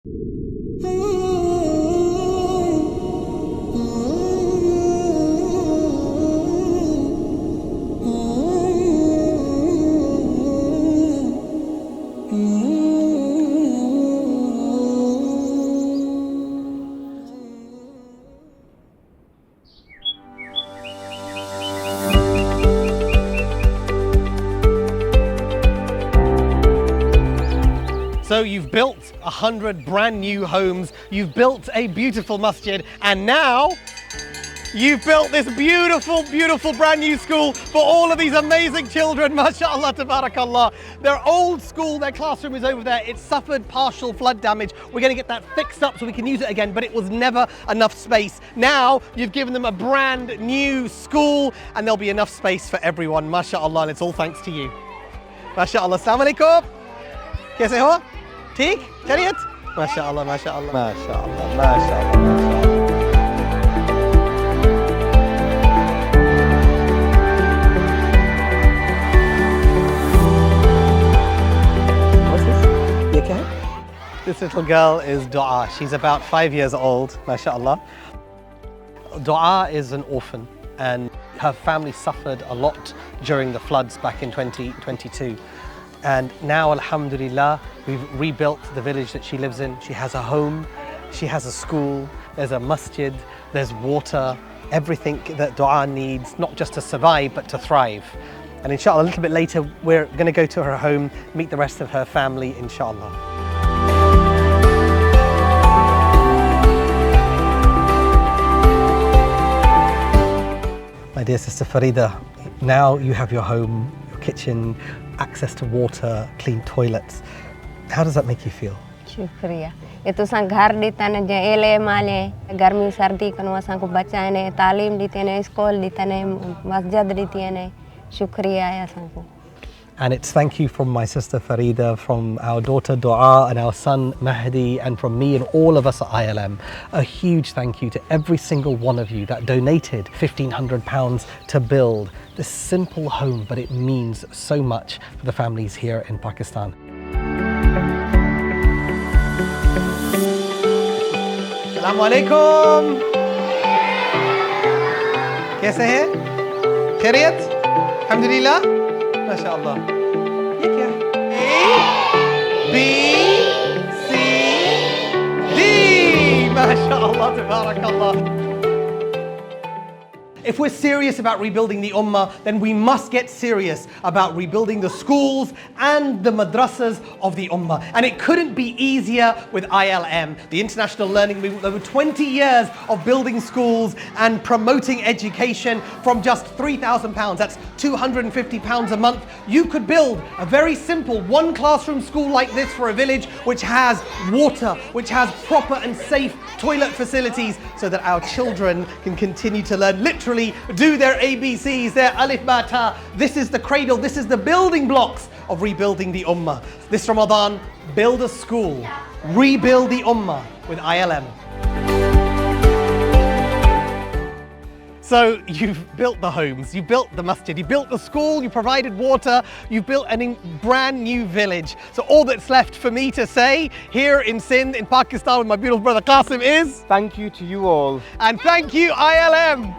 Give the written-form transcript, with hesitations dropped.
So you've built 100 brand new homes, you've built a beautiful masjid, and now you've built this beautiful, beautiful brand new school for all of these amazing children. MashaAllah, tabarakallah. Their old school, their classroom is over there. It suffered partial flood damage. We're going to get that fixed up so we can use it again, but it was never enough space. Now you've given them a brand new school and there'll be enough space for everyone. MashaAllah, and it's all thanks to you. MashaAllah. Assalamu alaikum. Kaise ho? ठीक खैरियत माशाअल्लाह माशाअल्लाह माशाअल्लाह माशाअल्लाह What's this? ये क्या है? This little girl is Dua. She's about 5 years old, mashallah. Dua is an orphan and her family suffered a lot during the floods back in 2022. And now, alhamdulillah, we've rebuilt the village that she lives in. She has a home, she has a school, there's a masjid, there's water, everything that Dua needs, not just to survive, but to thrive. And inshallah, a little bit later, we're going to go to her home, meet the rest of her family, inshallah. My dear sister Farida, now you have your home, your kitchen, access to water, clean toilets. How does that make you feel? शुक्रिया ये तो सा घर देता ने जे ILM वाले गर्मी सर्दी कनो असा को बच्चा ने तालीम देते ने स्कूल देते ने मस्जिद देती ने शुक्रिया है असा को. And it's thank you from my sister Farida, from our daughter Dua and our son Mahdi, and from me and all of us at ILM. A huge thank you to every single one of you that donated £1,500 to build this simple home, but it means so much for the families here in Pakistan. Assalamu alaikum. कैसे हैं? खैरियत? Alhamdulillah? MashaAllah. ये क्या है? A, B, C, D. MashaAllah, tabarakallah. If we're serious about rebuilding the ummah, then we must get serious about rebuilding the schools and the madrasas of the ummah. And it couldn't be easier with ILM, the International Learning Movement. Over 20 years of building schools and promoting education from just £3,000. That's £250 a month. You could build a very simple one classroom school like this for a village which has water, which has proper and safe toilet facilities so that our children can continue to learn, literally do their ABCs, their alif ba ta. This is the cradle, this is the building blocks of rebuilding the ummah. This Ramadan, build a school, rebuild the ummah with ILM. So you've built the homes, you built the masjid, you built the school, you provided water, you built a brand new village. So all that's left for me to say here in Sindh, in Pakistan with my beautiful brother Qasim is... Thank you to you all. And thank you ILM.